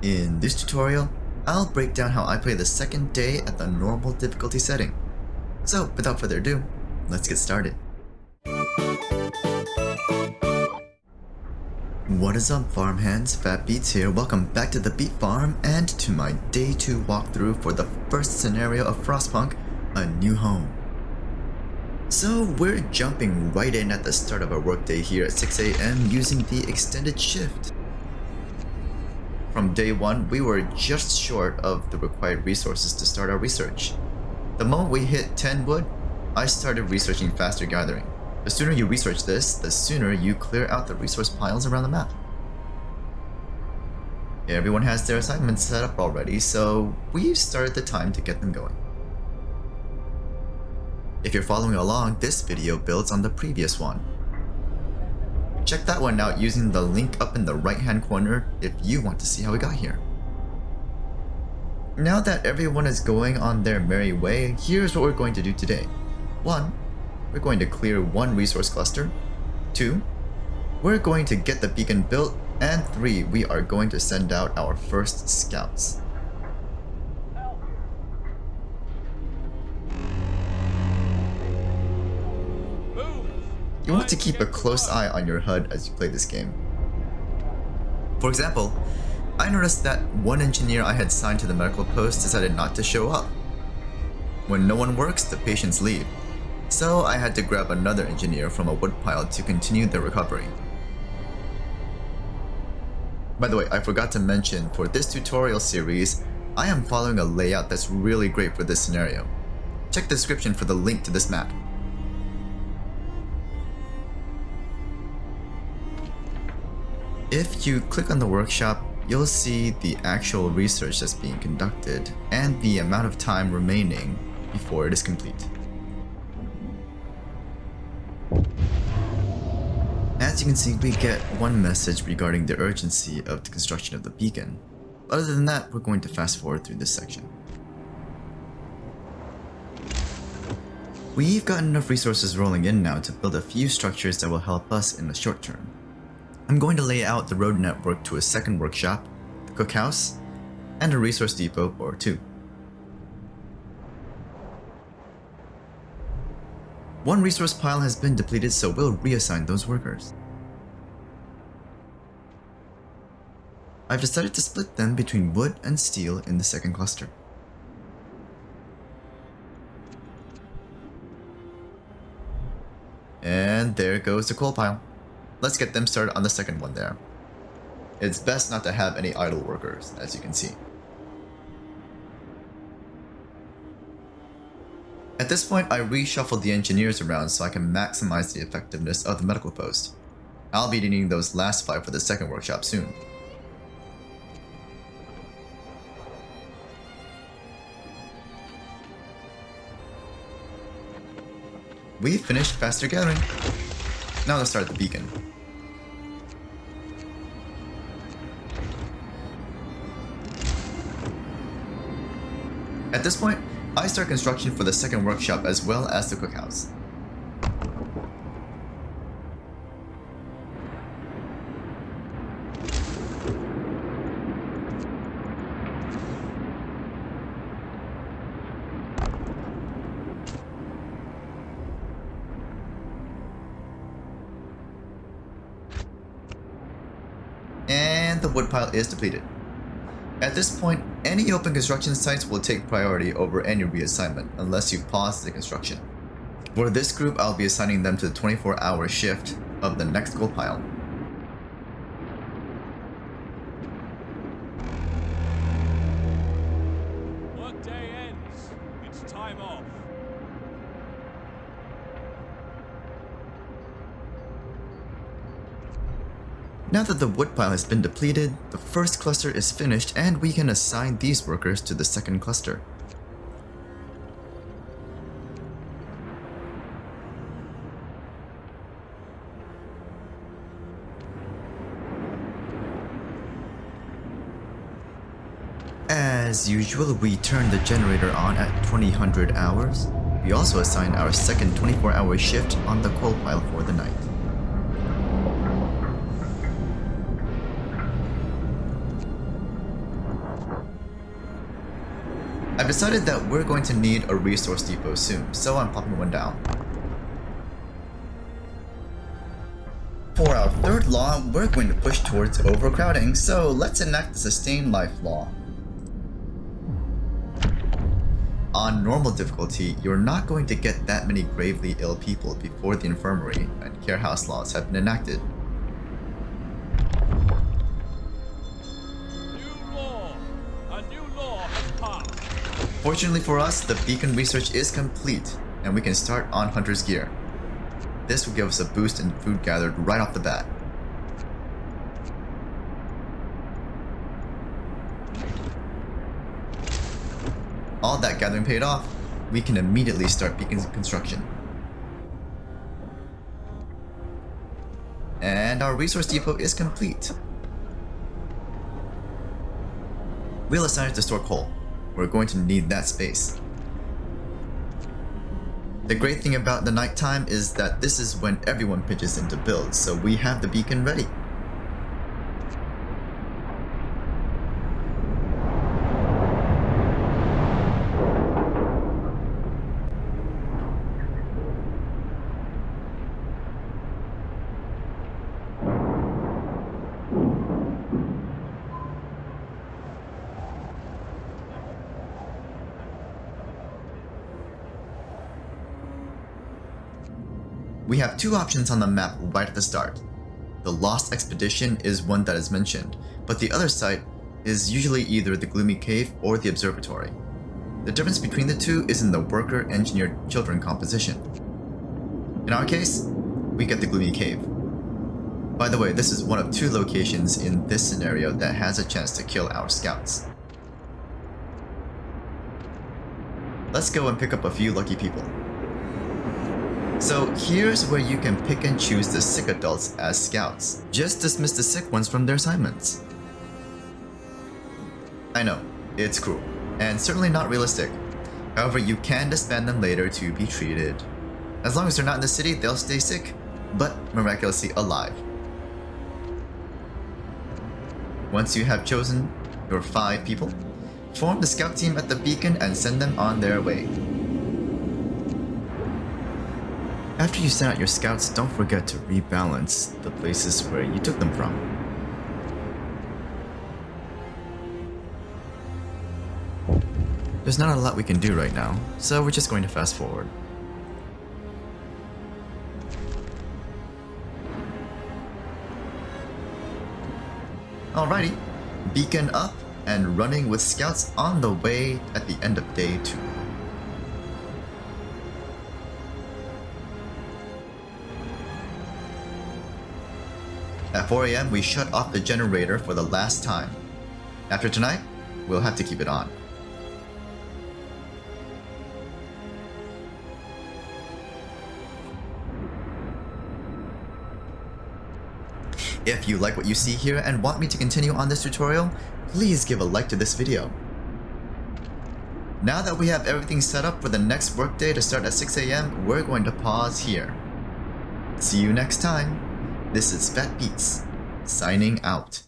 In this tutorial, I'll break down how I play the second day at the normal difficulty setting. So, without further ado, let's get started. What is up, farmhands? phatbeetz here. Welcome back to the Beet Farm and to my day 2 walkthrough for the first scenario of Frostpunk, A New Home. So we're jumping right in at the start of our workday here at 6 AM using the extended shift. From day 1, we were just short of the required resources to start our research. The moment we hit 10 wood, I started researching faster gathering. The sooner you research this, the sooner you clear out the resource piles around the map. Everyone has their assignments set up already, so we've started the time to get them going. If you're following along, this video builds on the previous one. Check that one out using the link up in the right hand corner if you want to see how we got here. Now that everyone is going on their merry way, here's what we're going to do today. 1. We're going to clear one resource cluster. 2. We're going to get the beacon built. And 3. We are going to send out our first scouts. You want to keep a close eye on your HUD as you play this game. For example, I noticed that one engineer I had signed to the medical post decided not to show up. When no one works, the patients leave. So I had to grab another engineer from a woodpile to continue the recovery. By the way, I forgot to mention, for this tutorial series, I am following a layout that's really great for this scenario. Check the description for the link to this map. If you click on the workshop, you'll see the actual research that's being conducted and the amount of time remaining before it is complete. As you can see, we get one message regarding the urgency of the construction of the beacon. Other than that, we're going to fast forward through this section. We've got enough resources rolling in now to build a few structures that will help us in the short term. I'm going to lay out the road network to a second workshop, the cookhouse, and a resource depot or 2. One resource pile has been depleted, so we'll reassign those workers. I've decided to split them between wood and steel in the second cluster. And there goes the coal pile. Let's get them started on the second one there. It's best not to have any idle workers, as you can see. At this point, I reshuffled the engineers around so I can maximize the effectiveness of the medical post. I'll be needing those last 5 for the second workshop soon. We've finished faster gathering. Now let's start the beacon. At this point, I start construction for the second workshop as well as the cookhouse. And the woodpile is depleted. At this point, any open construction sites will take priority over any reassignment unless you pause the construction. For this group, I'll be assigning them to the 24-hour shift of the next gold pile. Workday ends. It's time off. Now that the woodpile has been depleted, the first cluster is finished and we can assign these workers to the second cluster. As usual, we turn the generator on at 2000 hours. We also assign our second 24-hour shift on the coal pile for the night. I've decided that we're going to need a resource depot soon, so I'm popping one down. For our third law, we're going to push towards overcrowding, so let's enact the Sustained Life Law. On normal difficulty, you're not going to get that many gravely ill people before the infirmary and care house laws have been enacted. A new law has passed. Fortunately for us, the beacon research is complete, and we can start on Hunter's gear. This will give us a boost in food gathered right off the bat. All that gathering paid off, we can immediately start beacon construction. And our resource depot is complete. We'll assign it to store coal. We're going to need that space. The great thing about the nighttime is that this is when everyone pitches in to build, so we have the beacon ready. We have two options on the map right at the start. The Lost Expedition is one that is mentioned, but the other site is usually either the Gloomy Cave or the Observatory. The difference between the two is in the worker-engineered children composition. In our case, we get the Gloomy Cave. By the way, this is one of two locations in this scenario that has a chance to kill our scouts. Let's go and pick up a few lucky people. So here's where you can pick and choose the sick adults as scouts. Just dismiss the sick ones from their assignments. I know, it's cruel, and certainly not realistic. However, you can disband them later to be treated. As long as they're not in the city, they'll stay sick, but miraculously alive. Once you have chosen your 5 people, form the scout team at the beacon and send them on their way. After you send out your scouts, don't forget to rebalance the places where you took them from. There's not a lot we can do right now, so we're just going to fast forward. Alrighty, beacon up and running with scouts on the way at the end of day 2. At 4 AM, we shut off the generator for the last time. After tonight, we'll have to keep it on. If you like what you see here and want me to continue on this tutorial, please give a like to this video. Now that we have everything set up for the next workday to start at 6 AM, we're going to pause here. See you next time. This is phatbeetz, signing out.